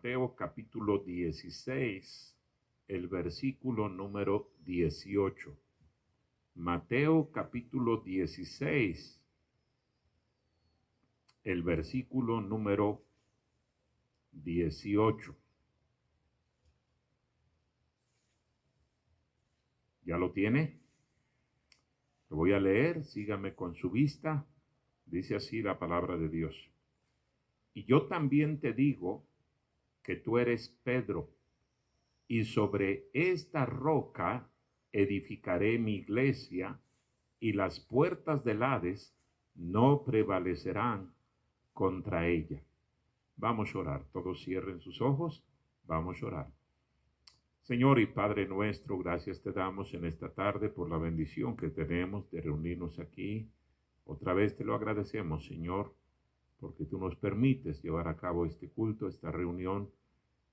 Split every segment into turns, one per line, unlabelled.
Mateo capítulo 16, el versículo número 18. Mateo capítulo 16, el versículo número 18. ¿Ya lo tiene? Lo voy a leer, sígame con su vista. Dice así la palabra de Dios. Y yo también te digo que tú eres Pedro, y sobre esta roca edificaré mi iglesia, y las puertas del Hades no prevalecerán contra ella. Vamos a orar. Todos cierren sus ojos. Vamos a orar. Señor y Padre nuestro, gracias te damos en esta tarde por la bendición que tenemos de reunirnos aquí. Otra vez te lo agradecemos, Señor, porque tú nos permites llevar a cabo este culto, esta reunión.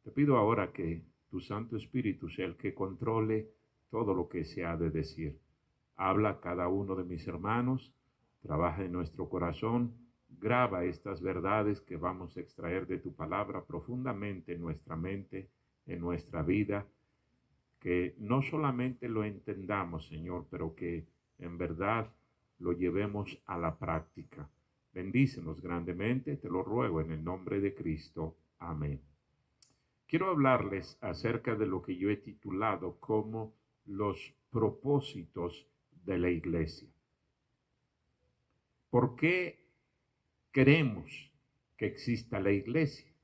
Te pido ahora que tu Santo Espíritu sea el que controle todo lo que se ha de decir. Habla a cada uno de mis hermanos, trabaja en nuestro corazón, graba estas verdades que vamos a extraer de tu palabra profundamente en nuestra mente, en nuestra vida, que no solamente lo entendamos, Señor, pero que en verdad lo llevemos a la práctica. Bendícenos grandemente, te lo ruego en el nombre de Cristo. Amén. Quiero hablarles acerca de lo que yo he titulado como los propósitos de la iglesia. ¿Por qué queremos que exista la iglesia?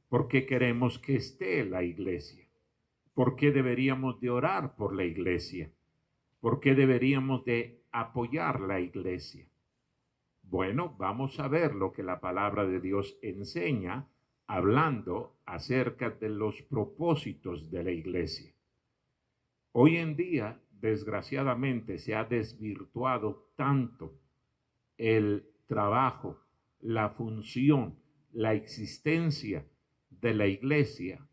¿Por qué queremos que esté la iglesia? ¿Por qué deberíamos de orar por la iglesia? ¿Por qué deberíamos de apoyar la iglesia? Bueno, vamos a ver lo que la palabra de Dios enseña hablando acerca de los propósitos de la iglesia. Hoy en día, desgraciadamente, se ha desvirtuado tanto el trabajo, la función, la existencia de la iglesia,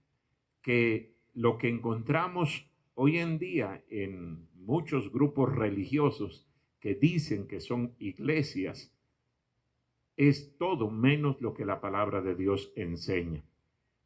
que lo que encontramos hoy en día en muchos grupos religiosos que dicen que son iglesias es todo menos lo que la palabra de Dios enseña.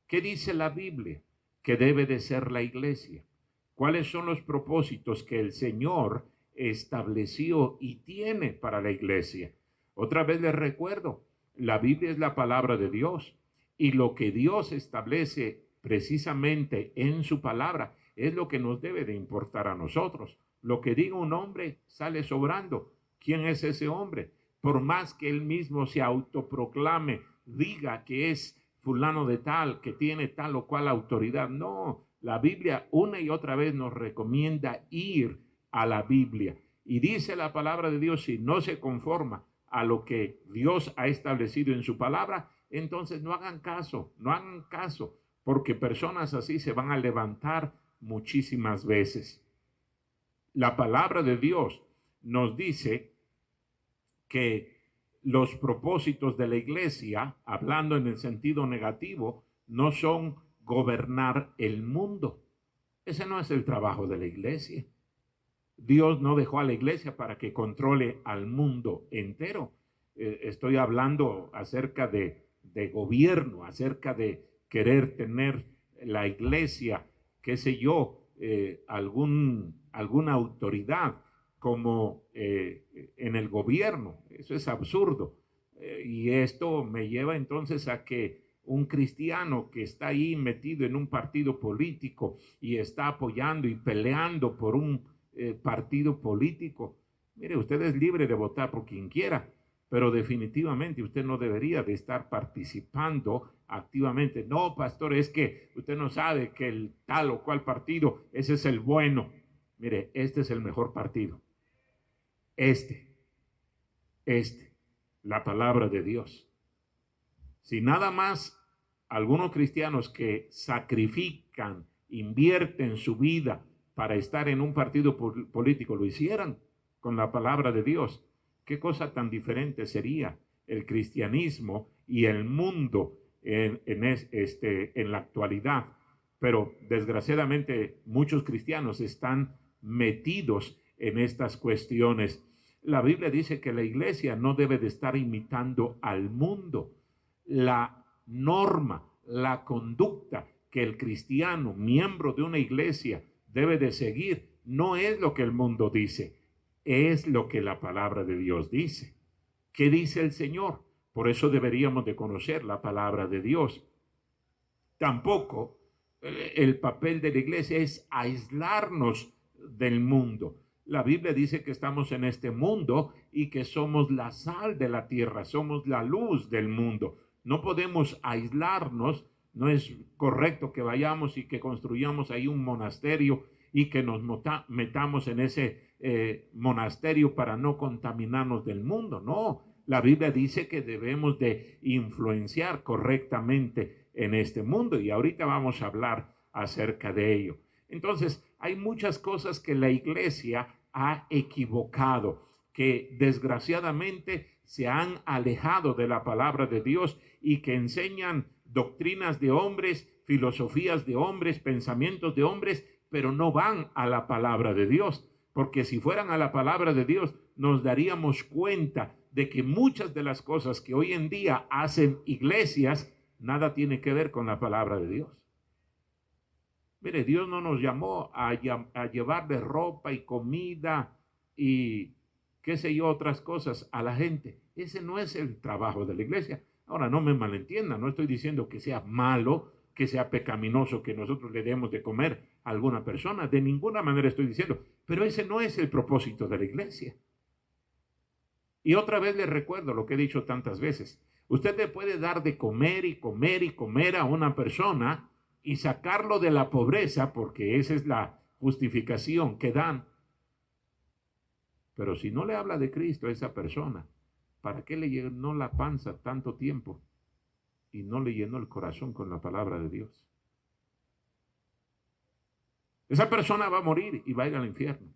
¿Qué dice la Biblia que debe de ser la iglesia? ¿Cuáles son los propósitos que el Señor estableció y tiene para la iglesia? Otra vez les recuerdo, la Biblia es la palabra de Dios y lo que Dios establece precisamente en su palabra es lo que nos debe de importar a nosotros. Lo que diga un hombre sale sobrando. ¿Quién es ese hombre? Por más que él mismo se autoproclame, diga que es fulano de tal, que tiene tal o cual autoridad. No, la Biblia una y otra vez nos recomienda ir a la Biblia. Y dice la palabra de Dios, si no se conforma a lo que Dios ha establecido en su palabra, entonces no hagan caso, porque personas así se van a levantar muchísimas veces. La palabra de Dios nos dice que los propósitos de la iglesia, hablando en el sentido negativo, no son gobernar el mundo. Ese no es el trabajo de la iglesia. Dios no dejó a la iglesia para que controle al mundo entero. Estoy hablando acerca de gobierno, acerca de querer tener la iglesia, qué sé yo, alguna autoridad como en el gobierno. Eso es absurdo. Y esto me lleva entonces a que un cristiano que está ahí metido en un partido político y está apoyando y peleando por un partido político, mire, usted es libre de votar por quien quiera, pero definitivamente usted no debería de estar participando activamente. No, pastor, es que usted no sabe que el tal o cual partido, ese es el bueno. Mire, este es el mejor partido. La palabra de Dios. Si nada más algunos cristianos que sacrifican, invierten su vida para estar en un partido político lo hicieran con la palabra de Dios, qué cosa tan diferente sería el cristianismo y el mundo en la actualidad. Pero desgraciadamente muchos cristianos están metidos en estas cuestiones. La Biblia dice que la iglesia no debe de estar imitando al mundo. La norma, la conducta que el cristiano, miembro de una iglesia, debe de seguir, no es lo que el mundo dice, es lo que la palabra de Dios dice. ¿Qué dice el Señor? Por eso deberíamos de conocer la palabra de Dios. Tampoco el papel de la iglesia es aislarnos del mundo. La Biblia dice que estamos en este mundo y que somos la sal de la tierra, somos la luz del mundo. No podemos aislarnos, no es correcto que vayamos y que construyamos ahí un monasterio y que nos metamos en ese monasterio para no contaminarnos del mundo. No, la Biblia dice que debemos de influenciar correctamente en este mundo y ahorita vamos a hablar acerca de ello. Entonces, hay muchas cosas que la iglesia ha equivocado, que desgraciadamente se han alejado de la palabra de Dios y que enseñan doctrinas de hombres, filosofías de hombres, pensamientos de hombres, pero no van a la palabra de Dios. Porque si fueran a la palabra de Dios, nos daríamos cuenta de que muchas de las cosas que hoy en día hacen iglesias, nada tiene que ver con la palabra de Dios. Mire, Dios no nos llamó a llevarle ropa y comida y qué sé yo, otras cosas a la gente. Ese no es el trabajo de la iglesia. Ahora, no me malentiendan, no estoy diciendo que sea malo, que sea pecaminoso que nosotros le demos de comer a alguna persona. De ninguna manera estoy diciendo, pero ese no es el propósito de la iglesia. Y otra vez les recuerdo lo que he dicho tantas veces. Usted le puede dar de comer y comer y comer a una persona y sacarlo de la pobreza, porque esa es la justificación que dan. Pero si no le habla de Cristo a esa persona, ¿para qué le llenó la panza tanto tiempo y no le llenó el corazón con la palabra de Dios? Esa persona va a morir y va a ir al infierno.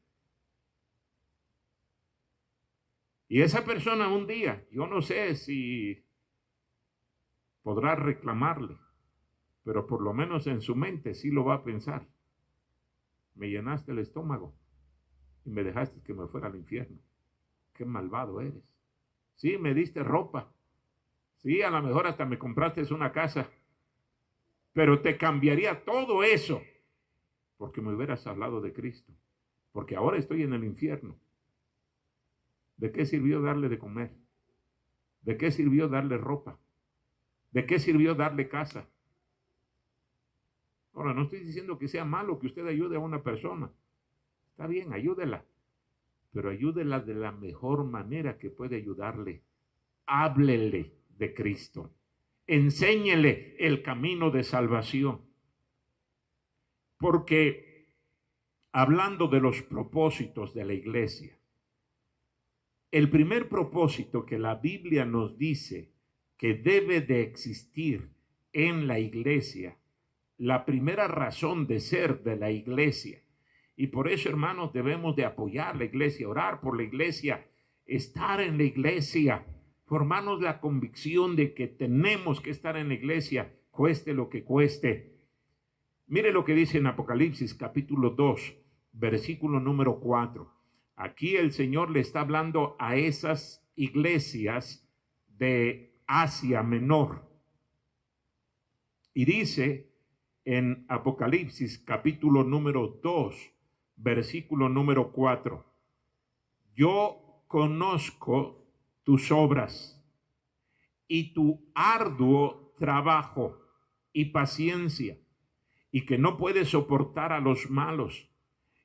Y esa persona un día, yo no sé si podrá reclamarle, pero por lo menos en su mente sí lo va a pensar. Me llenaste el estómago y me dejaste que me fuera al infierno. Qué malvado eres. Sí, me diste ropa. Sí, a lo mejor hasta me compraste una casa. Pero te cambiaría todo eso porque me hubieras hablado de Cristo. Porque ahora estoy en el infierno. ¿De qué sirvió darle de comer? ¿De qué sirvió darle ropa? ¿De qué sirvió darle casa? Ahora, no estoy diciendo que sea malo que usted ayude a una persona. Está bien, ayúdela. Pero ayúdela de la mejor manera que puede ayudarle. Háblele de Cristo. Enséñele el camino de salvación. Porque hablando de los propósitos de la iglesia, el primer propósito que la Biblia nos dice que debe de existir en la iglesia, la primera razón de ser de la iglesia, y por eso, hermanos, debemos de apoyar la iglesia, orar por la iglesia, estar en la iglesia, formarnos la convicción de que tenemos que estar en la iglesia, cueste lo que cueste. Mire lo que dice en Apocalipsis capítulo 2, versículo número 4. Aquí el Señor le está hablando a esas iglesias de Asia Menor. Y dice en Apocalipsis capítulo número 2, versículo número 4. Yo conozco tus obras y tu arduo trabajo y paciencia, y que no puedes soportar a los malos.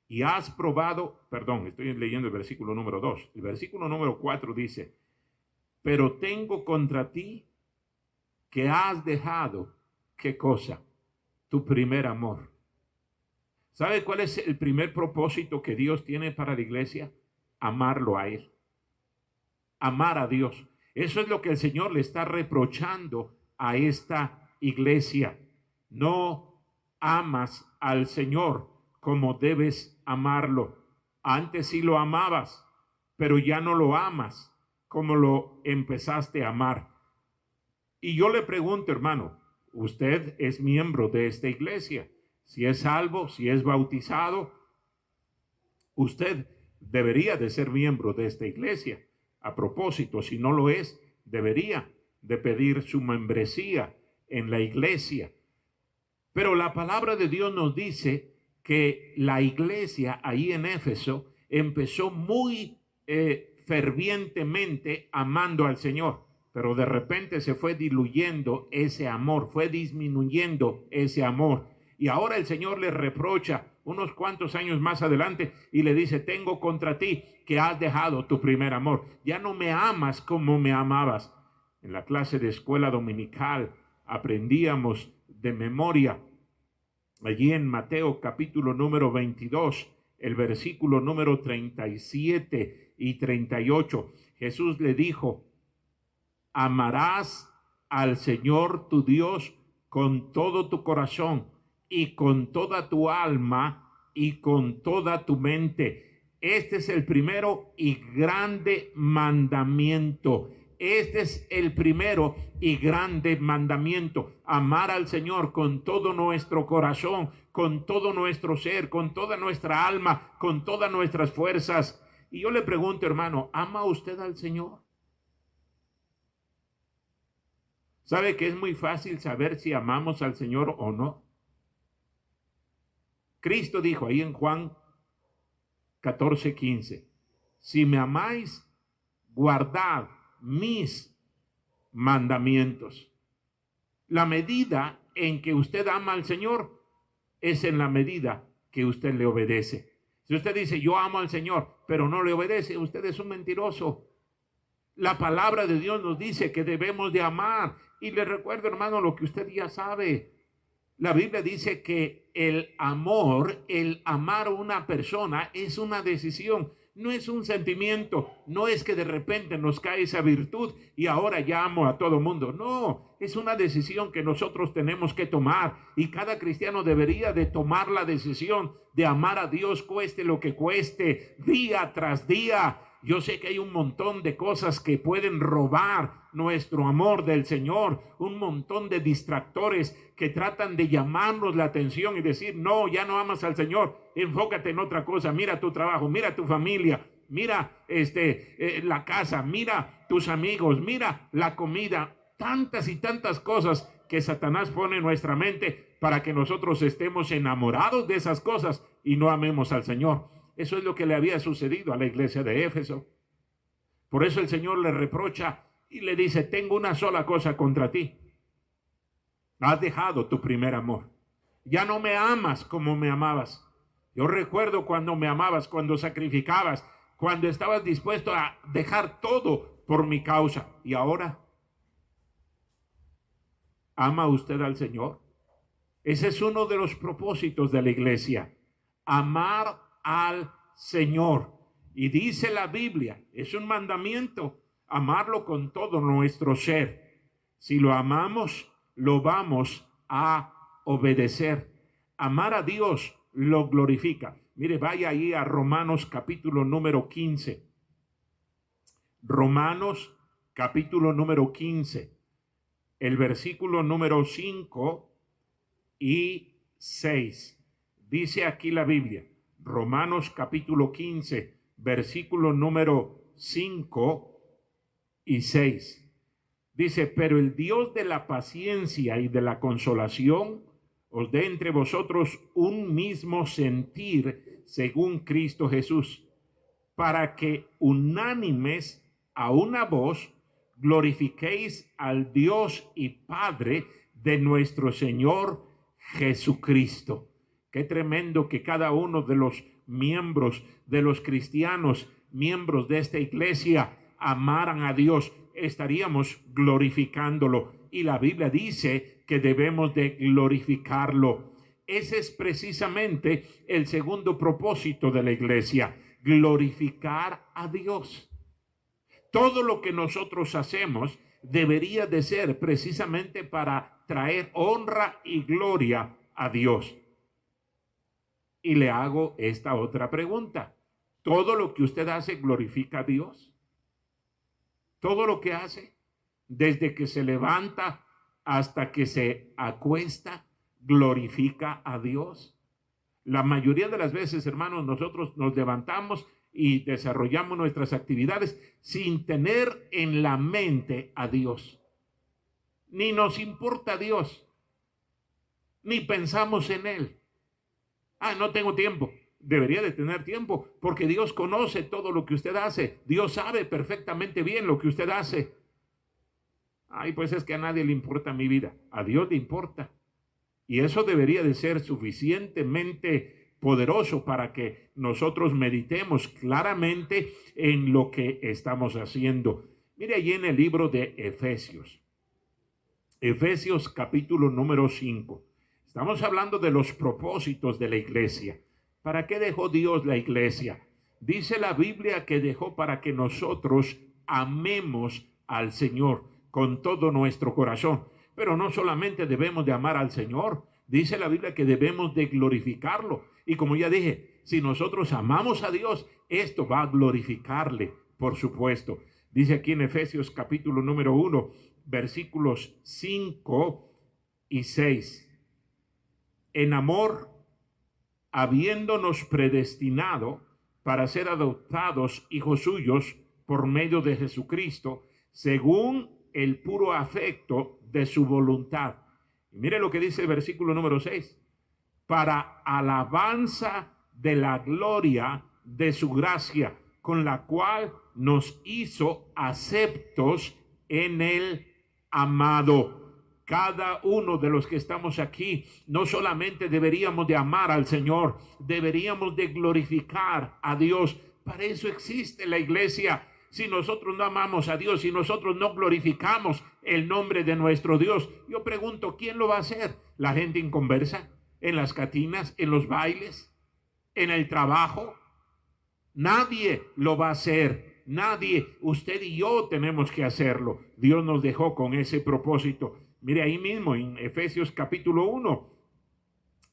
Y has probado, perdón, estoy leyendo el versículo número 2. El versículo número 4 dice, pero tengo contra ti que has dejado, ¿qué cosa? Tu primer amor. ¿Sabe cuál es el primer propósito que Dios tiene para la iglesia? Amarlo a Él. Amar a Dios. Eso es lo que el Señor le está reprochando a esta iglesia. No amas al Señor como debes amarlo. Antes sí lo amabas, pero ya no lo amas como lo empezaste a amar. Y yo le pregunto, hermano, usted es miembro de esta iglesia. Si es salvo, si es bautizado, usted debería de ser miembro de esta iglesia. A propósito, si no lo es, debería de pedir su membresía en la iglesia. Pero la palabra de Dios nos dice que la iglesia ahí en Éfeso empezó muy fervientemente amando al Señor, pero de repente se fue diluyendo ese amor, fue disminuyendo ese amor. Y ahora el Señor le reprocha unos cuantos años más adelante y le dice: tengo contra ti que has dejado tu primer amor. Ya no me amas como me amabas. En la clase de escuela dominical aprendíamos de memoria, allí en Mateo capítulo número 22, el versículo número 37 y 38, Jesús le dijo: amarás al Señor tu Dios con todo tu corazón y con toda tu alma y con toda tu mente. Este es el primero y grande mandamiento. Este es el primero y grande mandamiento: amar al Señor con todo nuestro corazón, con todo nuestro ser, con toda nuestra alma, con todas nuestras fuerzas. Y yo le pregunto, hermano, ¿ama usted al Señor? ¿Sabe que es muy fácil saber si amamos al Señor o no? Cristo dijo ahí en Juan 14:15, si me amáis, guardad mis mandamientos. La medida en que usted ama al Señor es en la medida que usted le obedece. Si usted dice: yo amo al Señor, pero no le obedece, usted es un mentiroso. La palabra de Dios nos dice que debemos de amar. Y le recuerdo, hermano, lo que usted ya sabe. La Biblia dice que el amor, el amar a una persona, es una decisión. No es un sentimiento, no es que de repente nos cae esa virtud y ahora ya amo a todo mundo. No, es una decisión que nosotros tenemos que tomar, y cada cristiano debería de tomar la decisión de amar a Dios, cueste lo que cueste, día tras día. Yo sé que hay un montón de cosas que pueden robar nuestro amor del Señor, un montón de distractores que tratan de llamarnos la atención y decir: no, ya no amas al Señor, enfócate en otra cosa, mira tu trabajo, mira tu familia, mira la casa, mira tus amigos, mira la comida, tantas y tantas cosas que Satanás pone en nuestra mente para que nosotros estemos enamorados de esas cosas y no amemos al Señor. Eso es lo que le había sucedido a la iglesia de Éfeso. Por eso el Señor le reprocha y le dice: tengo una sola cosa contra ti. Has dejado tu primer amor. Ya no me amas como me amabas. Yo recuerdo cuando me amabas, cuando sacrificabas, cuando estabas dispuesto a dejar todo por mi causa. ¿Y ahora? ¿Ama usted al Señor? Ese es uno de los propósitos de la iglesia: amar al Señor. Y dice la Biblia, es un mandamiento, amarlo con todo nuestro ser. Si lo amamos, lo vamos a obedecer. Amar a Dios lo glorifica. Mire, vaya ahí a Romanos capítulo número 15. Romanos capítulo número 15. El versículo número 5 y 6. Dice aquí la Biblia, Romanos capítulo 15, versículo número 5 y 6. Dice: pero el Dios de la paciencia y de la consolación os dé entre vosotros un mismo sentir según Cristo Jesús, para que unánimes a una voz glorifiquéis al Dios y Padre de nuestro Señor Jesucristo. Qué tremendo que cada uno de los miembros, de los cristianos, miembros de esta iglesia, amaran a Dios. Estaríamos glorificándolo. Y la Biblia dice que debemos de glorificarlo. Ese es precisamente el segundo propósito de la iglesia: glorificar a Dios. Todo lo que nosotros hacemos debería de ser precisamente para traer honra y gloria a Dios. Y le hago esta otra pregunta: ¿todo lo que usted hace glorifica a Dios? Todo lo que hace, desde que se levanta hasta que se acuesta, glorifica a Dios. La mayoría de las veces, hermanos, nosotros nos levantamos y desarrollamos nuestras actividades sin tener en la mente a Dios. Ni nos importa Dios, ni pensamos en Él. No tengo tiempo. Debería de tener tiempo, porque Dios conoce todo lo que usted hace. Dios sabe perfectamente bien lo que usted hace. Pues es que a nadie le importa mi vida. A Dios le importa. Y eso debería de ser suficientemente poderoso para que nosotros meditemos claramente en lo que estamos haciendo. Mire allí en el libro de Efesios. Efesios capítulo número 5. Estamos hablando de los propósitos de la iglesia. ¿Para qué dejó Dios la iglesia? Dice la Biblia que dejó para que nosotros amemos al Señor con todo nuestro corazón. Pero no solamente debemos de amar al Señor, dice la Biblia que debemos de glorificarlo. Y como ya dije, si nosotros amamos a Dios, esto va a glorificarle, por supuesto. Dice aquí en Efesios capítulo número 1, versículos 5 y 6. En amor, habiéndonos predestinado para ser adoptados hijos suyos por medio de Jesucristo, según el puro afecto de su voluntad. Y mire lo que dice el versículo número 6. Para alabanza de la gloria de su gracia, con la cual nos hizo aceptos en el amado. Cada uno de los que estamos aquí, no solamente deberíamos de amar al Señor, deberíamos de glorificar a Dios. Para eso existe la iglesia. Si nosotros no amamos a Dios, si nosotros no glorificamos el nombre de nuestro Dios, yo pregunto, ¿quién lo va a hacer? ¿La gente inconversa? ¿En las catinas? ¿En los bailes? ¿En el trabajo? Nadie lo va a hacer. Nadie. Usted y yo tenemos que hacerlo. Dios nos dejó con ese propósito. Mire ahí mismo en Efesios capítulo 1,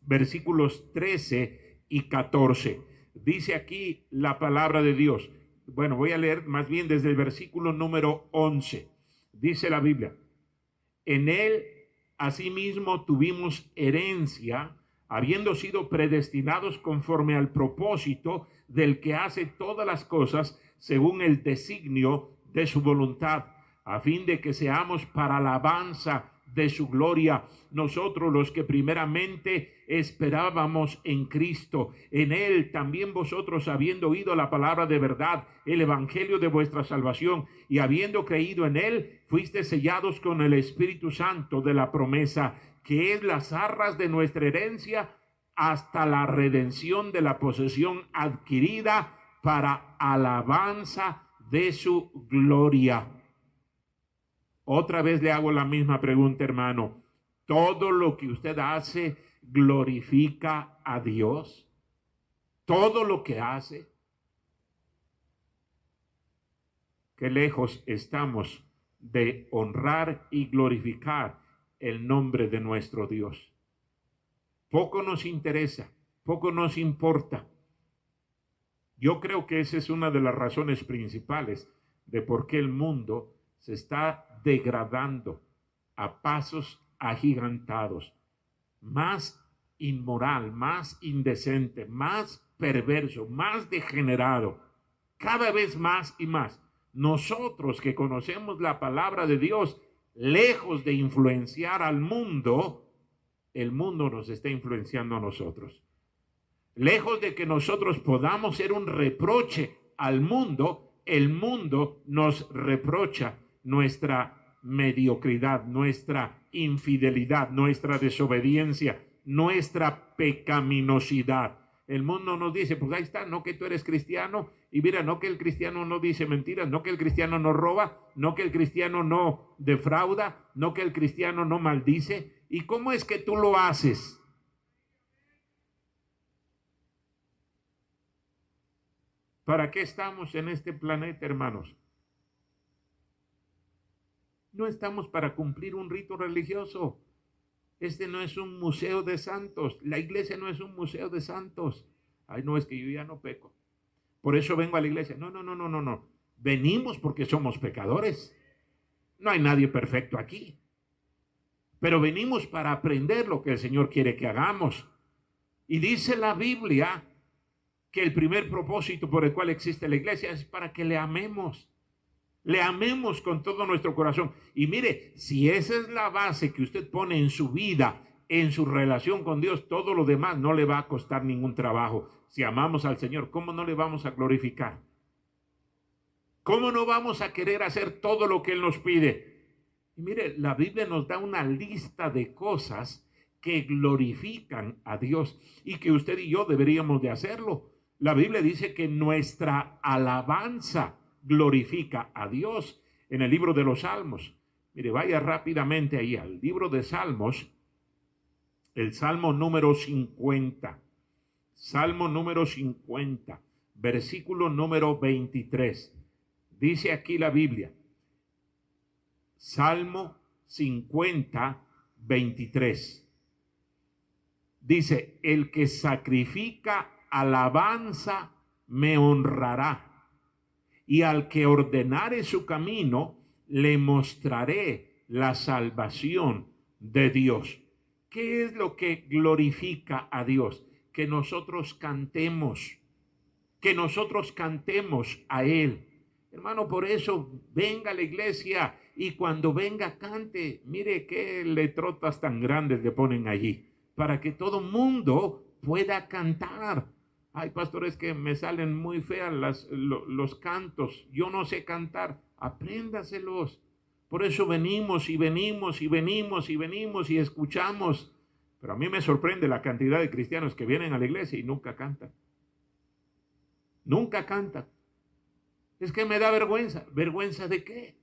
versículos 13 y 14. Dice aquí la palabra de Dios. Bueno, voy a leer más bien desde el versículo número 11. Dice la Biblia: en él asimismo tuvimos herencia, habiendo sido predestinados conforme al propósito del que hace todas las cosas según el designio de su voluntad, a fin de que seamos para alabanza de su gloria, nosotros los que primeramente esperábamos en Cristo. En él también vosotros, habiendo oído la palabra de verdad, el evangelio de vuestra salvación, y habiendo creído en él, fuiste sellados con el Espíritu Santo de la promesa, que es las arras de nuestra herencia, hasta la redención de la posesión adquirida para alabanza de su gloria. Otra vez le hago la misma pregunta, hermano. ¿Todo lo que usted hace glorifica a Dios? ¿Todo lo que hace? Qué lejos estamos de honrar y glorificar el nombre de nuestro Dios. Poco nos interesa, poco nos importa. Yo creo que esa es una de las razones principales de por qué el mundo se está degradando a pasos agigantados, más inmoral, más indecente, más perverso, más degenerado, cada vez más y más. Nosotros que conocemos la palabra de Dios, lejos de influenciar al mundo, el mundo nos está influenciando a nosotros. Lejos de que nosotros podamos ser un reproche al mundo, el mundo nos reprocha nuestra mediocridad, nuestra infidelidad, nuestra desobediencia, nuestra pecaminosidad. El mundo nos dice, pues ahí está, no que tú eres cristiano, y mira, no que el cristiano no dice mentiras, no que el cristiano no roba, no que el cristiano no defrauda, no que el cristiano no maldice. ¿Y cómo es que tú lo haces? ¿Para qué estamos en este planeta, hermanos? No estamos para cumplir un rito religioso. Este no es un museo de santos. La iglesia no es un museo de santos. Ay, no, es que yo ya no peco. Por eso vengo a la iglesia. No. Venimos porque somos pecadores. No hay nadie perfecto aquí. Pero venimos para aprender lo que el Señor quiere que hagamos. Y dice la Biblia que el primer propósito por el cual existe la iglesia es para que le amemos. Le amemos con todo nuestro corazón. Y mire, si esa es la base que usted pone en su vida, en su relación con Dios, todo lo demás no le va a costar ningún trabajo. Si amamos al Señor, ¿cómo no le vamos a glorificar? ¿Cómo no vamos a querer hacer todo lo que Él nos pide? Y mire, la Biblia nos da una lista de cosas que glorifican a Dios y que usted y yo deberíamos de hacerlo. La Biblia dice que nuestra alabanza glorifica a Dios en el libro de los Salmos. Mire, vaya rápidamente ahí al libro de Salmos, el Salmo número 50. Salmo número 50, versículo número 23. Dice aquí la Biblia, Salmo 50, 23. Dice, el que sacrifica alabanza me honrará, y al que ordenare su camino le mostraré la salvación de Dios. ¿Qué es lo que glorifica a Dios? Que nosotros cantemos a Él. Hermano, por eso venga a la iglesia y cuando venga cante. Mire qué letrotas tan grandes le ponen allí para que todo mundo pueda cantar. Ay, pastores, que me salen muy feas los cantos. Yo no sé cantar. Apréndaselos. Por eso venimos y escuchamos. Pero a mí me sorprende la cantidad de cristianos que vienen a la iglesia y nunca cantan. Nunca cantan. Es que me da vergüenza. ¿Vergüenza de qué?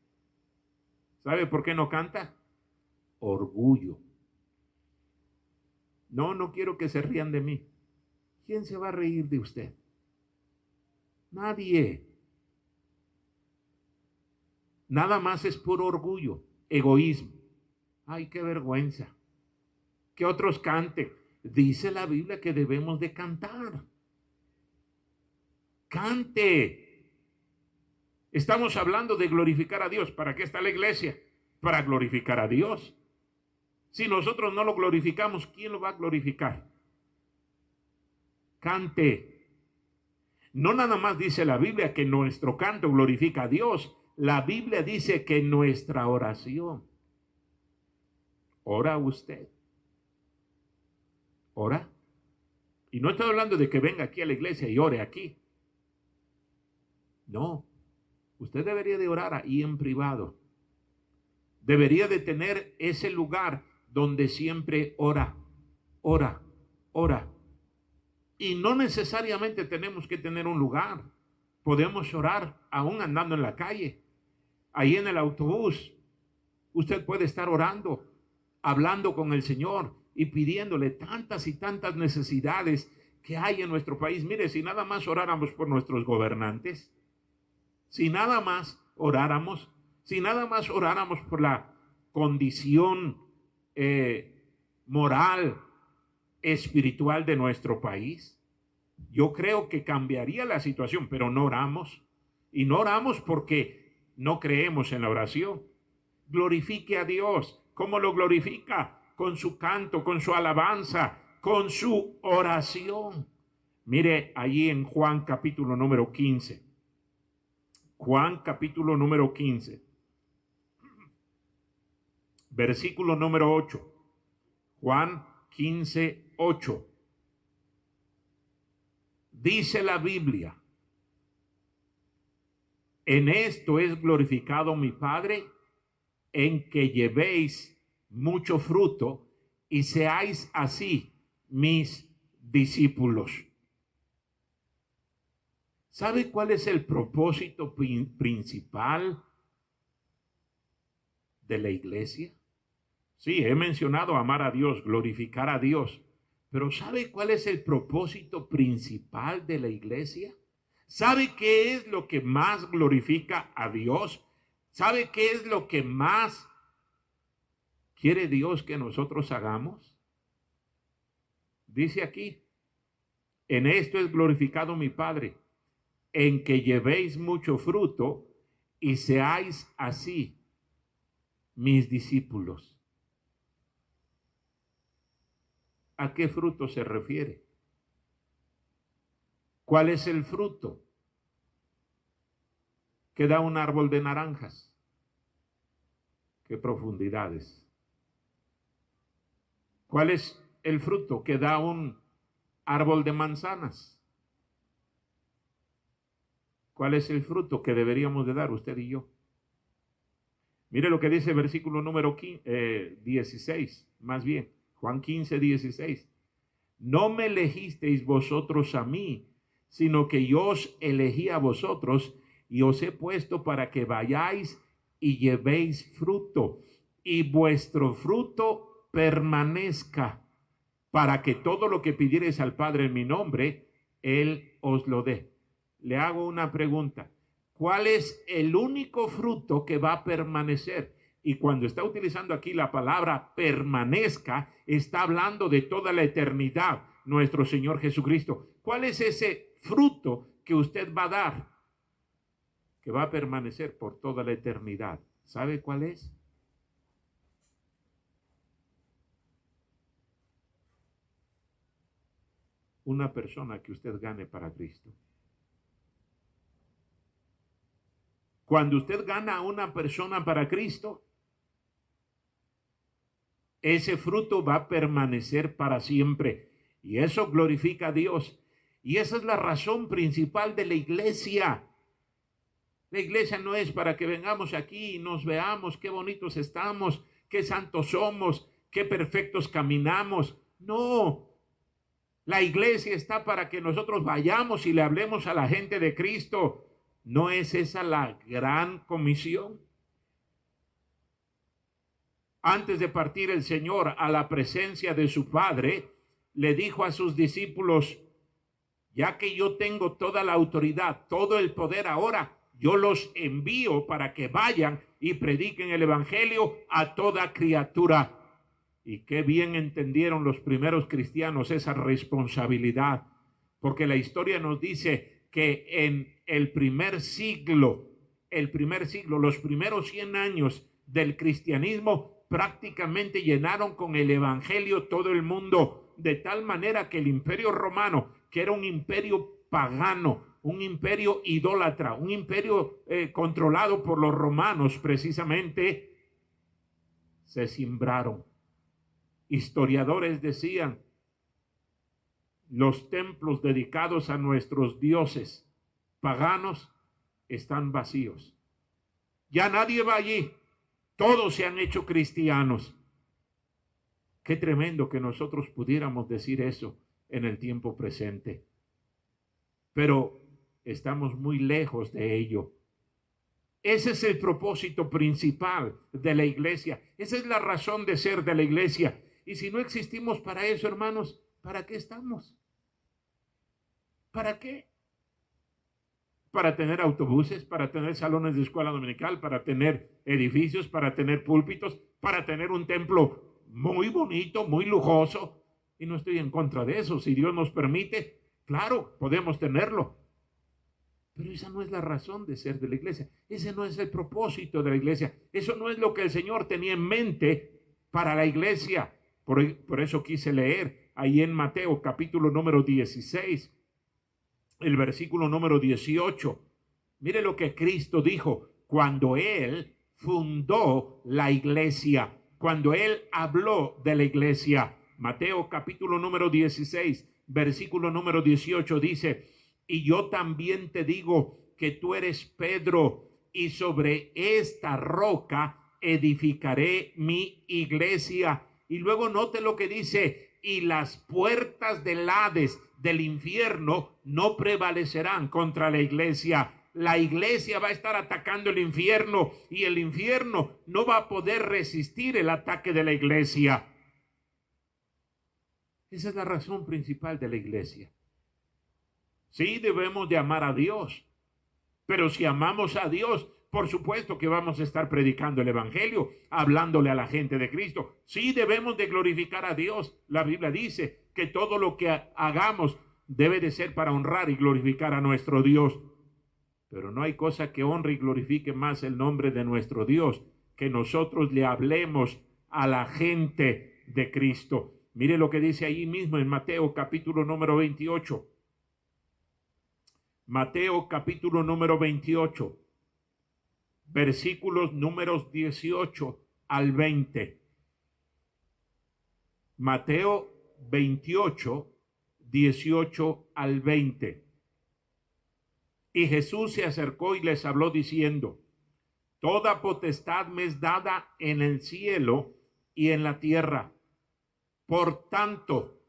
¿Sabe por qué no canta? Orgullo. No quiero que se rían de mí. ¿Quién se va a reír de usted? Nadie. Nada más es puro orgullo, egoísmo. Ay, qué vergüenza. Que otros canten. Dice la Biblia que debemos de cantar. Cante. Estamos hablando de glorificar a Dios. ¿Para qué está la iglesia? Para glorificar a Dios. Si nosotros no lo glorificamos, ¿quién lo va a glorificar? Cante. No nada más dice la Biblia que nuestro canto glorifica a Dios. La Biblia dice que nuestra oración. ¿Ora usted? ¿Ora? Y no estoy hablando de que venga aquí a la iglesia y ore aquí. No. Usted debería de orar ahí en privado. Debería de tener ese lugar donde siempre ora. Y no necesariamente tenemos que tener un lugar. Podemos orar aún andando en la calle. Ahí en el autobús. Usted puede estar orando, hablando con el Señor y pidiéndole tantas y tantas necesidades que hay en nuestro país. Mire, si nada más oráramos por nuestros gobernantes, si nada más oráramos por la condición moral, espiritual de nuestro país, yo creo que cambiaría la situación, pero no oramos. Y no oramos porque no creemos en la oración. Glorifique a Dios. ¿Cómo lo glorifica? Con su canto, con su alabanza, con su oración. Mire allí en Juan capítulo número 15. Juan capítulo número 15, versículo número 8. Juan 15, 8. Dice la Biblia, en esto es glorificado mi Padre, en que llevéis mucho fruto y seáis así mis discípulos. ¿Sabe cuál es el propósito principal de la iglesia? Sí, he mencionado amar a Dios, glorificar a Dios, pero ¿sabe cuál es el propósito principal de la iglesia? ¿Sabe qué es lo que más glorifica a Dios? ¿Sabe qué es lo que más quiere Dios que nosotros hagamos? Dice aquí, en esto es glorificado mi Padre, en que llevéis mucho fruto y seáis así mis discípulos. ¿A qué fruto se refiere? ¿Cuál es el fruto? que da un árbol de naranjas? ¿Qué profundidades? ¿Cuál es el fruto que da un árbol de manzanas? ¿Cuál es el fruto que deberíamos de dar usted y yo? Mire lo que dice el versículo número 16, más bien, Juan 15, 16. No me elegisteis vosotros a mí, sino que yo os elegí a vosotros y os he puesto para que vayáis y llevéis fruto, y vuestro fruto permanezca, para que todo lo que pidiereis al Padre en mi nombre, Él os lo dé. Le hago una pregunta. ¿Cuál es el único fruto que va a permanecer? Y cuando está utilizando aquí la palabra permanezca, está hablando de toda la eternidad, nuestro Señor Jesucristo. ¿Cuál es ese fruto que usted va a dar, que va a permanecer por toda la eternidad? ¿Sabe cuál es? Una persona que usted gane para Cristo. Cuando usted gana a una persona para Cristo, ese fruto va a permanecer para siempre. Y eso glorifica a Dios. Y esa es la razón principal de la iglesia. La iglesia no es para que vengamos aquí y nos veamos qué bonitos estamos, qué santos somos, qué perfectos caminamos. No. La iglesia está para que nosotros vayamos y le hablemos a la gente de Cristo. ¿No es esa la gran comisión? Antes de partir el Señor a la presencia de su Padre, le dijo a sus discípulos: ya que yo tengo toda la autoridad, todo el poder ahora, yo los envío para que vayan y prediquen el evangelio a toda criatura. Y qué bien entendieron los primeros cristianos esa responsabilidad, porque la historia nos dice que en el primer siglo, los primeros 100 años del cristianismo, prácticamente llenaron con el evangelio todo el mundo, de tal manera que el imperio romano, que era un imperio pagano, un imperio idólatra, un imperio controlado por los romanos precisamente, se cimbraron. Historiadores decían: los templos dedicados a nuestros dioses paganos están vacíos. Ya nadie va allí. Todos se han hecho cristianos. Qué tremendo que nosotros pudiéramos decir eso en el tiempo presente. Pero estamos muy lejos de ello. Ese es el propósito principal de la iglesia. Esa es la razón de ser de la iglesia. Y si no existimos para eso, hermanos, ¿para qué estamos? ¿Para qué? Para tener autobuses, para tener salones de escuela dominical, para tener edificios, para tener púlpitos, para tener un templo muy bonito, muy lujoso. Y no estoy en contra de eso. Si Dios nos permite, claro, podemos tenerlo. Pero esa no es la razón de ser de la iglesia. Ese no es el propósito de la iglesia. Eso no es lo que el Señor tenía en mente para la iglesia. Por eso quise leer ahí en Mateo capítulo número 16, el versículo número 18. Mire lo que Cristo dijo cuando Él fundó la iglesia, cuando Él habló de la iglesia. Mateo capítulo número 16, versículo número 18 dice: y yo también te digo que tú eres Pedro, y sobre esta roca edificaré mi iglesia. Y luego note lo que dice: y las puertas del Hades, del infierno, no prevalecerán contra la iglesia. La iglesia va a estar atacando el infierno, y el infierno no va a poder resistir el ataque de la iglesia. Esa es la razón principal de la iglesia. Sí, debemos de amar a Dios, pero si amamos a Dios, por supuesto que vamos a estar predicando el evangelio, hablándole a la gente de Cristo. Sí, debemos de glorificar a Dios. La Biblia dice que todo lo que hagamos debe de ser para honrar y glorificar a nuestro Dios. Pero no hay cosa que honre y glorifique más el nombre de nuestro Dios que nosotros le hablemos a la gente de Cristo. Mire lo que dice ahí mismo en Mateo capítulo número 28. Mateo capítulo número 28. versículos números 18 al 20. Mateo 28, 18 al 20. Y Jesús se acercó y les habló diciendo: toda potestad me es dada en el cielo y en la tierra. Por tanto,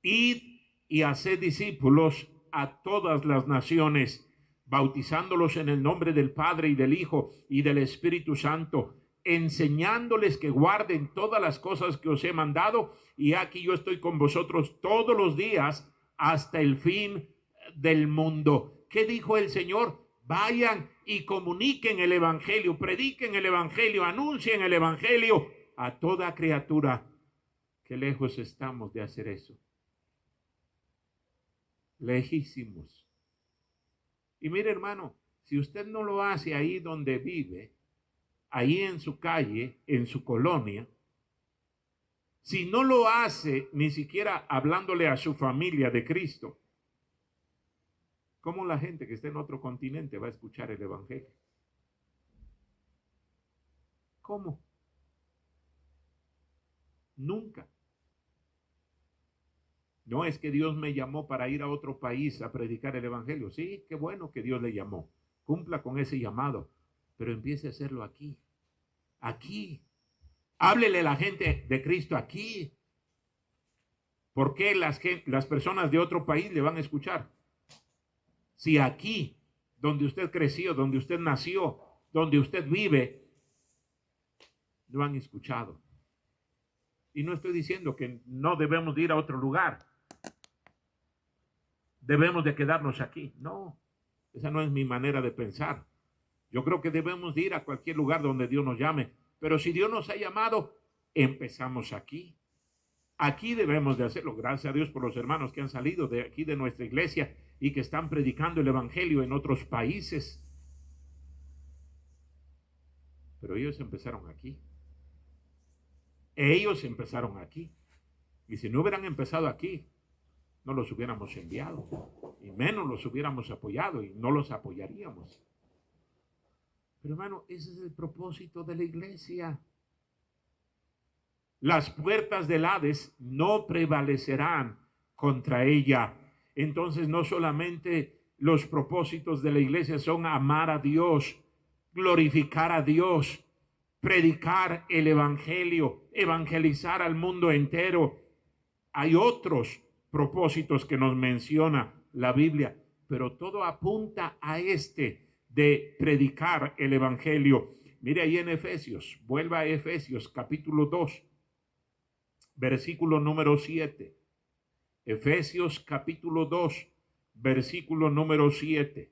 id y haced discípulos a todas las naciones, bautizándolos en el nombre del Padre y del Hijo y del Espíritu Santo, enseñándoles que guarden todas las cosas que os he mandado, y aquí yo estoy con vosotros todos los días hasta el fin del mundo. ¿Qué dijo el Señor? Vayan y comuniquen el evangelio, prediquen el evangelio, anuncien el evangelio a toda criatura. Qué lejos estamos de hacer eso. Lejísimos. Y mire, hermano, si usted no lo hace ahí donde vive, ahí en su calle, en su colonia, si no lo hace ni siquiera hablándole a su familia de Cristo, ¿cómo la gente que está en otro continente va a escuchar el evangelio? ¿Cómo? Nunca. No es que Dios me llamó para ir a otro país a predicar el evangelio. Sí, qué bueno que Dios le llamó. Cumpla con ese llamado, pero empiece a hacerlo aquí. Aquí. Háblele a la gente de Cristo aquí. ¿Por qué las personas de otro país le van a escuchar? Si aquí, donde usted creció, donde usted nació, donde usted vive, lo han escuchado. Y no estoy diciendo que no debemos de ir a otro lugar. Debemos de quedarnos aquí. No, esa no es mi manera de pensar. Yo creo que debemos de ir a cualquier lugar donde Dios nos llame. Pero si Dios nos ha llamado, empezamos aquí. Aquí debemos de hacerlo. Gracias a Dios por los hermanos que han salido de aquí de nuestra iglesia y que están predicando el evangelio en otros países. Pero ellos empezaron aquí. Ellos empezaron aquí. Y si no hubieran empezado aquí, no los hubiéramos enviado. Y menos los hubiéramos apoyado y no los apoyaríamos. Pero hermano, ese es el propósito de la iglesia. Las puertas del Hades no prevalecerán contra ella. Entonces no solamente los propósitos de la iglesia son amar a Dios, glorificar a Dios, predicar el evangelio, evangelizar al mundo entero. Hay otros propósitos que nos menciona la Biblia, pero todo apunta a este de predicar el evangelio. Mire ahí en Efesios, vuelva a Efesios capítulo 2, versículo número 7. Efesios capítulo 2, versículo número 7.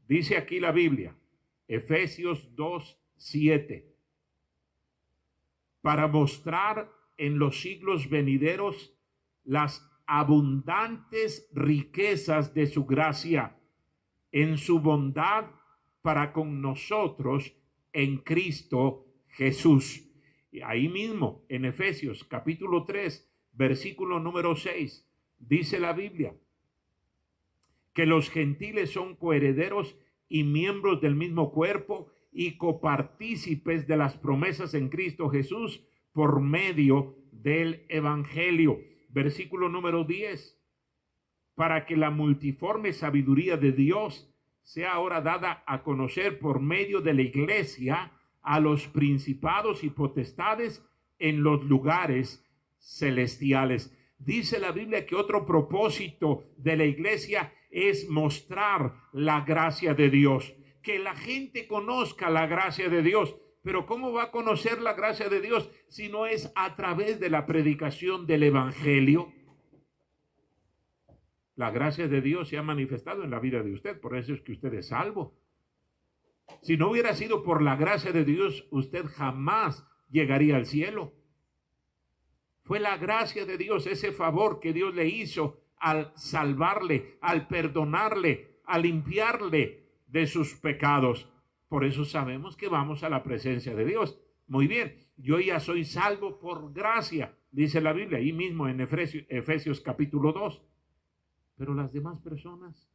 Dice aquí la Biblia, Efesios 2, 7. Para mostrar en los siglos venideros las abundantes riquezas de su gracia en su bondad para con nosotros en Cristo Jesús. Y ahí mismo en Efesios capítulo 3 versículo número 6 dice la Biblia que los gentiles son coherederos y miembros del mismo cuerpo y copartícipes de las promesas en Cristo Jesús por medio del evangelio. Versículo número 10. Para que la multiforme sabiduría de Dios sea ahora dada a conocer por medio de la iglesia a los principados y potestades en los lugares celestiales. Dice la Biblia que otro propósito de la iglesia es mostrar la gracia de Dios, que la gente conozca la gracia de Dios. Pero ¿cómo va a conocer la gracia de Dios si no es a través de la predicación del evangelio? La gracia de Dios se ha manifestado en la vida de usted, por eso es que usted es salvo. Si no hubiera sido por la gracia de Dios, usted jamás llegaría al cielo. Fue la gracia de Dios, ese favor que Dios le hizo al salvarle, al perdonarle, al limpiarle de sus pecados. Por eso sabemos que vamos a la presencia de Dios. Muy bien, yo ya soy salvo por gracia, dice la Biblia, ahí mismo en Efesios capítulo 2. Pero las demás personas,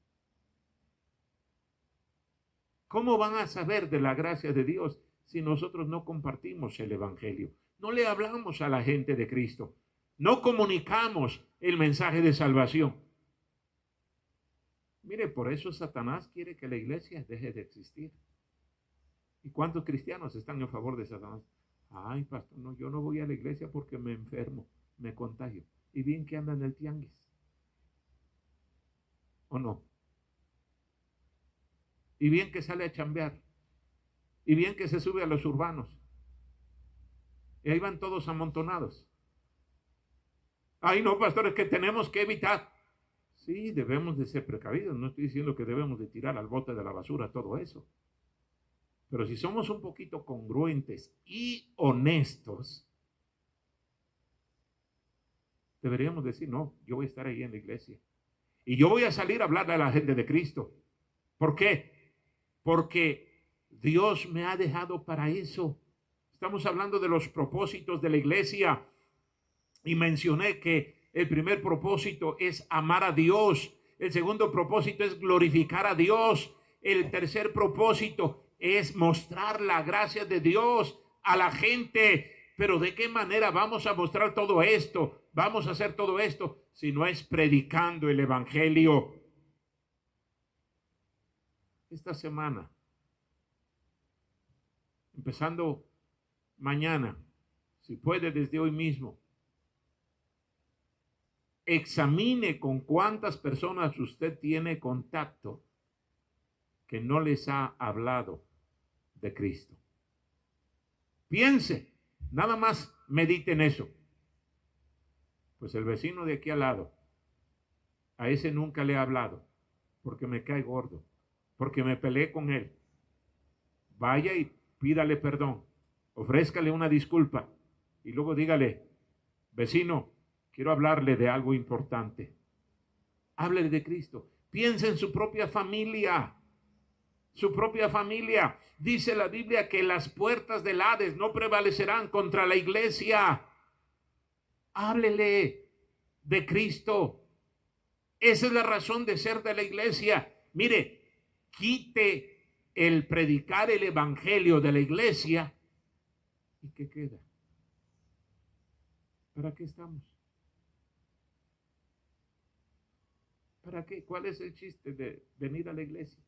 ¿Cómo van a saber de la gracia de Dios si nosotros no compartimos el evangelio? No le hablamos a la gente de Cristo. No comunicamos el mensaje de salvación. Mire, por eso Satanás quiere que la iglesia deje de existir. ¿Y cuántos cristianos están en favor de Satanás? Ay, pastor, no, yo no voy a la iglesia porque me enfermo, me contagio. Y bien que anda en el tianguis. ¿O no? Y bien que sale a chambear. Y bien que se sube a los urbanos. Y ahí van todos amontonados. Ay, no, pastor, es que tenemos que evitar. Sí, debemos de ser precavidos. No estoy diciendo que debemos de tirar al bote de la basura todo eso. Pero si somos un poquito congruentes y honestos, deberíamos decir, no, yo voy a estar ahí en la iglesia. Y yo voy a salir a hablarle a la gente de Cristo. ¿Por qué? Porque Dios me ha dejado para eso. Estamos hablando de los propósitos de la iglesia. Y mencioné que el primer propósito es amar a Dios. El segundo propósito es glorificar a Dios. El tercer propósito es mostrar la gracia de Dios a la gente. Pero ¿de qué manera vamos a mostrar todo esto? Vamos a hacer todo esto si no es predicando el evangelio. Esta semana, empezando mañana, si puede desde hoy mismo, examine con cuántas personas usted tiene contacto que no les ha hablado de Cristo. Piense, nada más medite en eso. Pues el vecino de aquí al lado, a ese nunca le he hablado, porque me cae gordo, porque me peleé con él. Vaya y pídale perdón, ofrézcale una disculpa y luego dígale, vecino, quiero hablarle de algo importante. Háblele de Cristo. Piense en su propia familia. Su propia familia. Dice la Biblia que las puertas del Hades no prevalecerán contra la iglesia. Háblele de Cristo. Esa es la razón de ser de la iglesia. Mire, quite el predicar el evangelio de la iglesia. ¿Y qué queda? ¿Para qué estamos? ¿Para qué? ¿Cuál es el chiste de venir a la iglesia?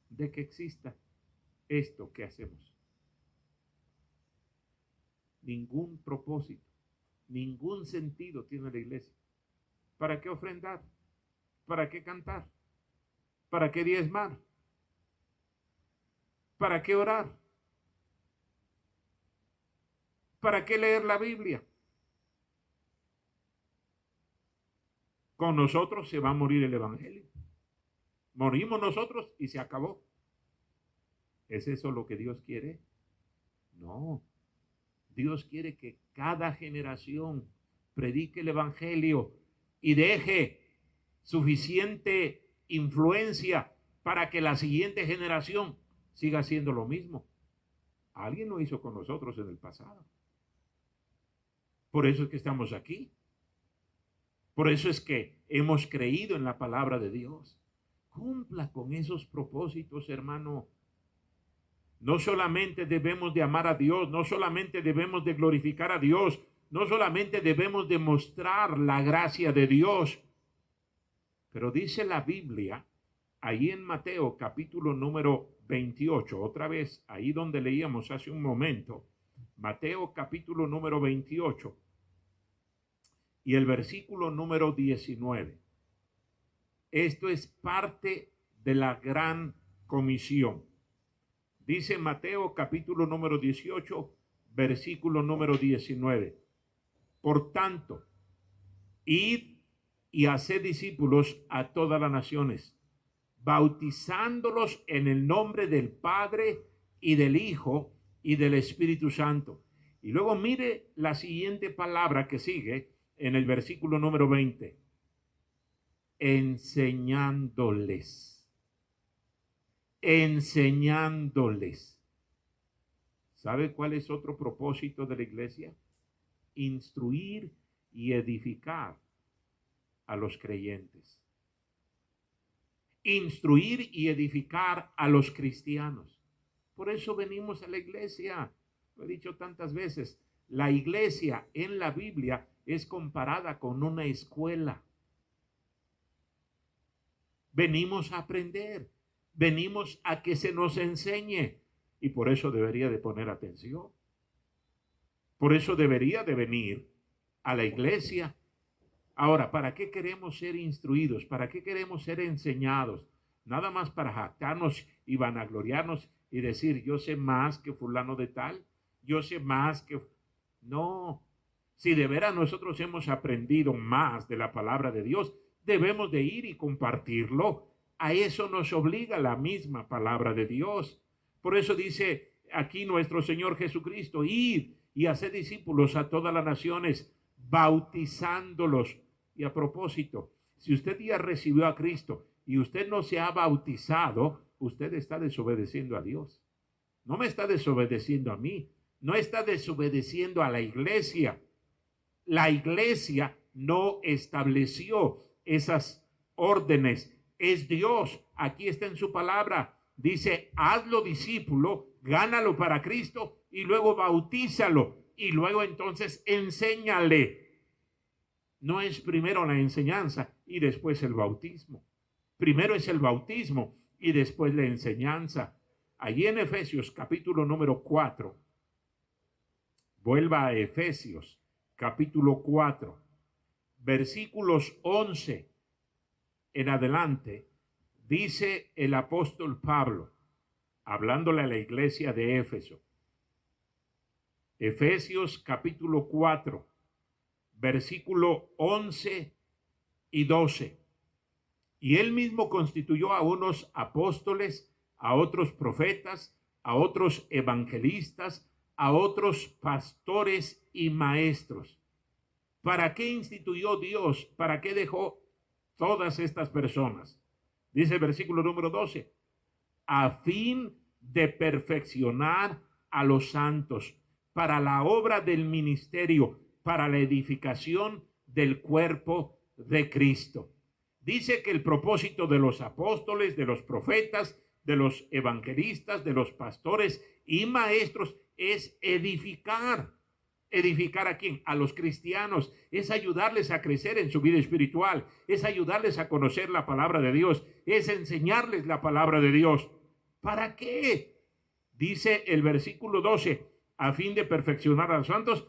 De que exista esto que hacemos. Ningún propósito, ningún sentido tiene la iglesia. ¿Para qué ofrendar? ¿Para qué cantar? ¿Para qué diezmar? ¿Para qué orar? ¿Para qué leer la Biblia? Con nosotros se va a morir el evangelio. Morimos nosotros y se acabó. ¿Es eso lo que Dios quiere? No. Dios quiere que cada generación predique el evangelio y deje suficiente influencia para que la siguiente generación siga haciendo lo mismo. Alguien lo hizo con nosotros en el pasado. Por eso es que estamos aquí. Por eso es que hemos creído en la palabra de Dios. Cumpla con esos propósitos, hermano. No solamente debemos de amar a Dios, no solamente debemos de glorificar a Dios, no solamente debemos de mostrar la gracia de Dios, pero dice la Biblia, ahí en Mateo capítulo número 28, otra vez, ahí donde leíamos hace un momento, Mateo capítulo número 28 y el versículo número 19. Esto es parte de la gran comisión. Dice Mateo capítulo número 18, versículo número 19. Por tanto, id y haced discípulos a todas las naciones, bautizándolos en el nombre del Padre y del Hijo y del Espíritu Santo. Y luego mire la siguiente palabra que sigue en el versículo número 20. Enseñándoles. Enseñándoles. ¿Sabe cuál es otro propósito de la iglesia? Instruir y edificar a los creyentes. instruir y edificar a los cristianos. Por eso venimos a la iglesia. Lo he dicho tantas veces. La iglesia en la Biblia es comparada con una escuela. Venimos a aprender. Venimos a que se nos enseñe. Y por eso debería de poner atención. Por eso debería de venir a la iglesia. Ahora, ¿para qué queremos ser instruidos? ¿Para qué queremos ser enseñados? Nada más para jactarnos y vanagloriarnos y decir, yo sé más que fulano de tal, yo sé más que... No, si de veras nosotros hemos aprendido más de la palabra de Dios, debemos de ir y compartirlo. A eso nos obliga la misma palabra de Dios. Por eso dice aquí nuestro Señor Jesucristo, id y haced discípulos a todas las naciones, bautizándolos. Y a propósito, si usted ya recibió a Cristo y usted no se ha bautizado, usted está desobedeciendo a Dios. No me está desobedeciendo a mí, no está desobedeciendo a la iglesia. La iglesia no estableció esas órdenes. Es Dios. Aquí está en su palabra. Dice, hazlo discípulo, gánalo para Cristo y luego bautízalo. Y luego entonces enséñale. No es primero la enseñanza y después el bautismo. Primero es el bautismo y después la enseñanza. Allí en Efesios capítulo número 4. Vuelva a Efesios capítulo 4. Versículos 11 en adelante. Dice el apóstol Pablo, hablándole a la iglesia de Éfeso. Efesios capítulo 4. Versículo 11 y 12. Y él mismo constituyó a unos apóstoles, a otros profetas, a otros evangelistas, a otros pastores y maestros. ¿Para qué instituyó Dios? ¿Para qué dejó todas estas personas? Dice el versículo número 12. A fin de perfeccionar a los santos para la obra del ministerio, para la edificación del cuerpo de Cristo. Dice que el propósito de los apóstoles, de los profetas, de los evangelistas, de los pastores y maestros es edificar. ¿Edificar a quién? A los cristianos. Es ayudarles a crecer en su vida espiritual. Es ayudarles a conocer la palabra de Dios. Es enseñarles la palabra de Dios. ¿Para qué? Dice el versículo 12, a fin de perfeccionar a los santos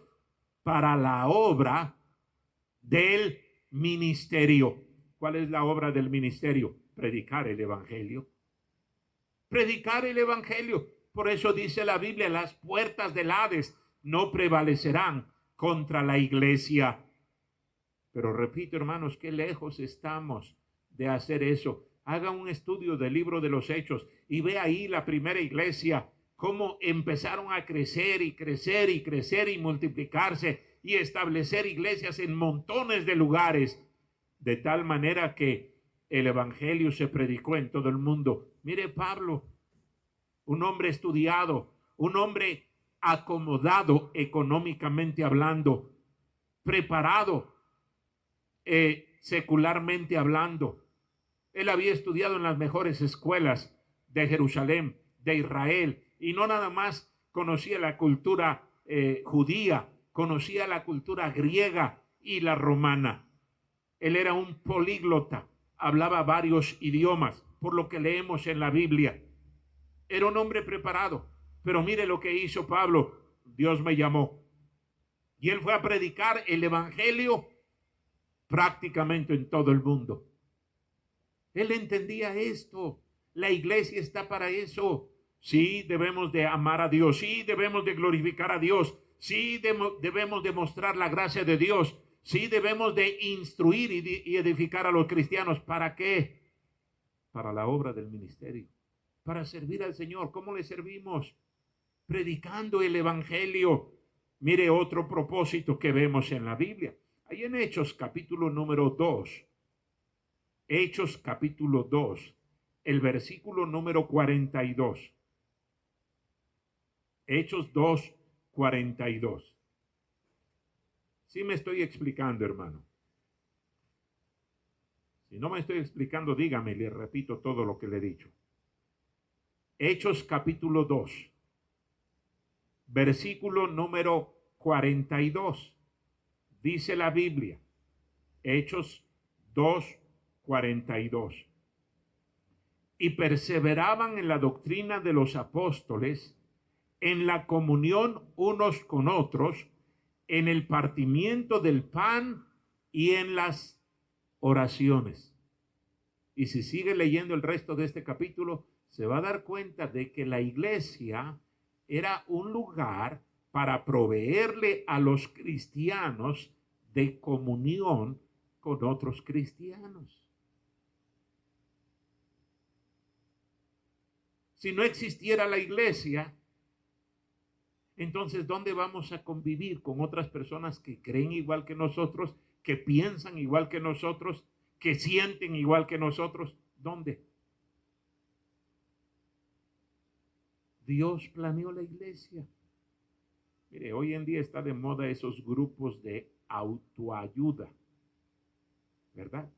para la obra del ministerio. ¿Cuál es la obra del ministerio? Predicar el evangelio. Predicar el evangelio. Por eso dice la Biblia, las puertas del Hades no prevalecerán contra la iglesia. Pero repito, hermanos, qué lejos estamos de hacer eso. Haga un estudio del libro de los Hechos y ve ahí la primera iglesia, cómo empezaron a crecer y crecer y crecer y multiplicarse y establecer iglesias en montones de lugares, de tal manera que el evangelio se predicó en todo el mundo. Mire Pablo, un hombre estudiado, un hombre acomodado económicamente hablando, preparado secularmente hablando. Él había estudiado en las mejores escuelas de Jerusalén, de Israel, y no nada más conocía la cultura judía, conocía la cultura griega y la romana. Él era un políglota, hablaba varios idiomas, por lo que leemos en la Biblia. Era un hombre preparado, pero mire lo que hizo Pablo. Dios me llamó y él fue a predicar el evangelio prácticamente en todo el mundo. Él entendía esto. La iglesia está para eso. Sí, debemos de amar a Dios. Sí, debemos de glorificar a Dios. Sí, debemos de mostrar la gracia de Dios. Sí, debemos de instruir y edificar a los cristianos. ¿Para qué? Para la obra del ministerio. Para servir al Señor. ¿Cómo le servimos? Predicando el evangelio. Mire otro propósito que vemos en la Biblia. Ahí en Hechos capítulo número 2. Hechos capítulo 2. El versículo número 42. Hechos 2, 42. Sí me estoy explicando, hermano. Si no me estoy explicando, dígame, le repito todo lo que le he dicho. Hechos capítulo 2, versículo número 42. Dice la Biblia, Hechos 2, 42. Y perseveraban en la doctrina de los apóstoles, en la comunión unos con otros, en el partimiento del pan y en las oraciones. Y si sigue leyendo el resto de este capítulo, se va a dar cuenta de que la iglesia era un lugar para proveerle a los cristianos de comunión con otros cristianos. Si no existiera la iglesia, entonces, ¿dónde vamos a convivir con otras personas que creen igual que nosotros, que piensan igual que nosotros, que sienten igual que nosotros? ¿Dónde? Dios planeó la iglesia. Mire, hoy en día está de moda esos grupos de autoayuda, ¿verdad?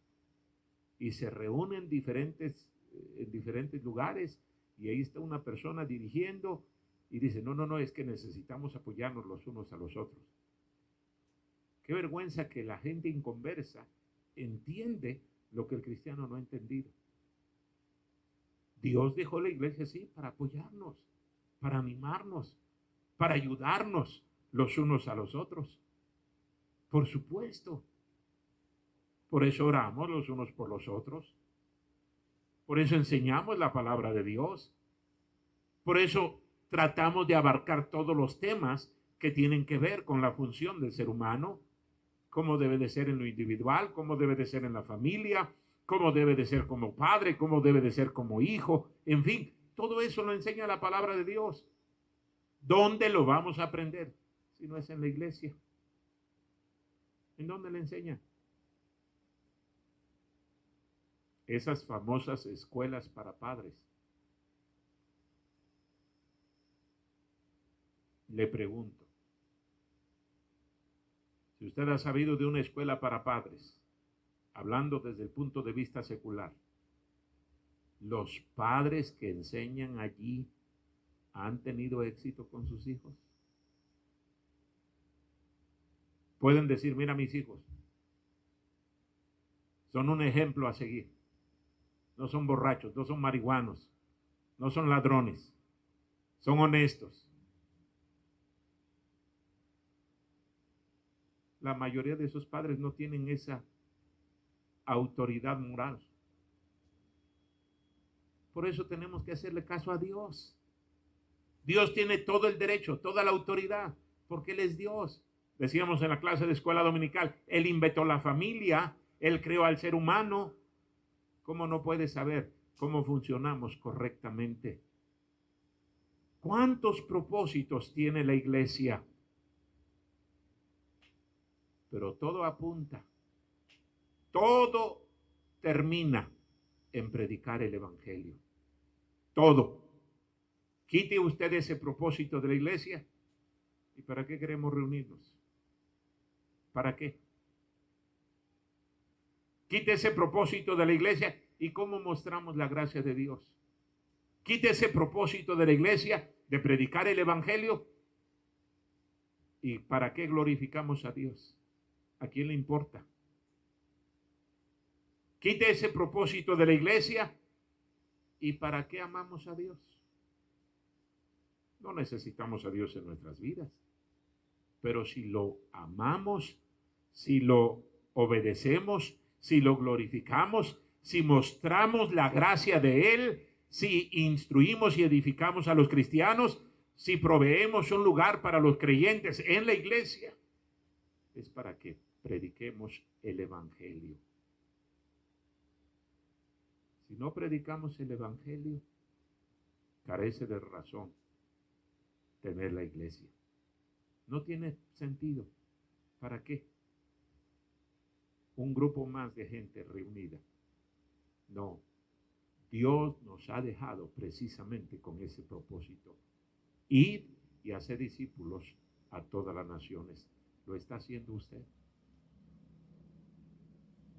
Y se reúnen en diferentes lugares y ahí está una persona dirigiendo y dice, no, es que necesitamos apoyarnos los unos a los otros. Qué vergüenza que la gente inconversa entiende lo que el cristiano no ha entendido. Dios dejó la iglesia así para apoyarnos, para animarnos, para ayudarnos los unos a los otros. Por supuesto. Por eso oramos los unos por los otros. Por eso enseñamos la palabra de Dios. Por eso tratamos de abarcar todos los temas que tienen que ver con la función del ser humano, cómo debe de ser en lo individual, cómo debe de ser en la familia, cómo debe de ser como padre, cómo debe de ser como hijo, en fin, todo eso lo enseña la palabra de Dios. ¿Dónde lo vamos a aprender? Si no es en la iglesia. ¿En dónde le enseña? Esas famosas escuelas para padres. Le pregunto, si usted ha sabido de una escuela para padres, hablando desde el punto de vista secular, ¿los padres que enseñan allí han tenido éxito con sus hijos? Pueden decir, mira, mis hijos son un ejemplo a seguir. No son borrachos, no son marihuanos, no son ladrones, son honestos. La mayoría de esos padres no tienen esa autoridad moral. Por eso tenemos que hacerle caso a Dios. Dios tiene todo el derecho, toda la autoridad, porque Él es Dios. Decíamos en la clase de escuela dominical, Él inventó la familia, Él creó al ser humano. ¿Cómo no puede saber cómo funcionamos correctamente? ¿Cuántos propósitos tiene la iglesia? Pero todo apunta, todo termina en predicar el evangelio. Todo. Quite usted ese propósito de la iglesia. ¿Y para qué queremos reunirnos? ¿Para qué? Quite ese propósito de la iglesia y cómo mostramos la gracia de Dios. Quite ese propósito de la iglesia de predicar el evangelio. ¿Y para qué glorificamos a Dios? ¿A quién le importa? Quite ese propósito de la iglesia. ¿Y para qué amamos a Dios? No necesitamos a Dios en nuestras vidas. Pero si lo amamos, si lo obedecemos, si lo glorificamos, si mostramos la gracia de Él, si instruimos y edificamos a los cristianos, si proveemos un lugar para los creyentes en la iglesia, es para que prediquemos el evangelio. Si no predicamos el evangelio, carece de razón tener la iglesia. No tiene sentido. ¿Para qué? Un grupo más de gente reunida. No. Dios nos ha dejado precisamente con ese propósito. Ir y hacer discípulos a todas las naciones. ¿Lo está haciendo usted?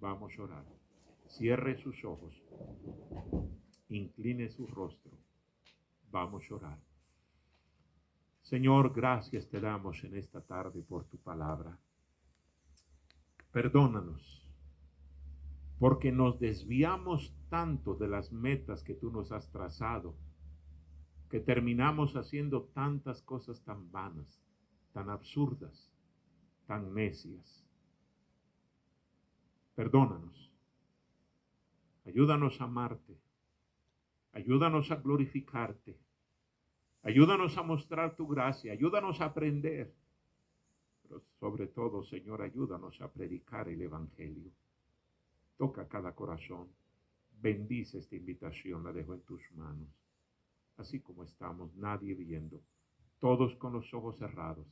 Vamos a orar. cierre sus ojos, incline su rostro. Vamos a orar. Señor, gracias te damos en esta tarde por tu palabra. Perdónanos, porque nos desviamos tanto de las metas que tú nos has trazado, que terminamos haciendo tantas cosas tan vanas, tan absurdas, tan necias. Perdónanos. Ayúdanos a amarte. Ayúdanos a glorificarte. Ayúdanos a mostrar tu gracia. Ayúdanos a aprender. Pero sobre todo, Señor, ayúdanos a predicar el Evangelio. Toca cada corazón. Bendice esta invitación. La dejo en tus manos. Así como estamos, nadie viendo. Todos con los ojos cerrados.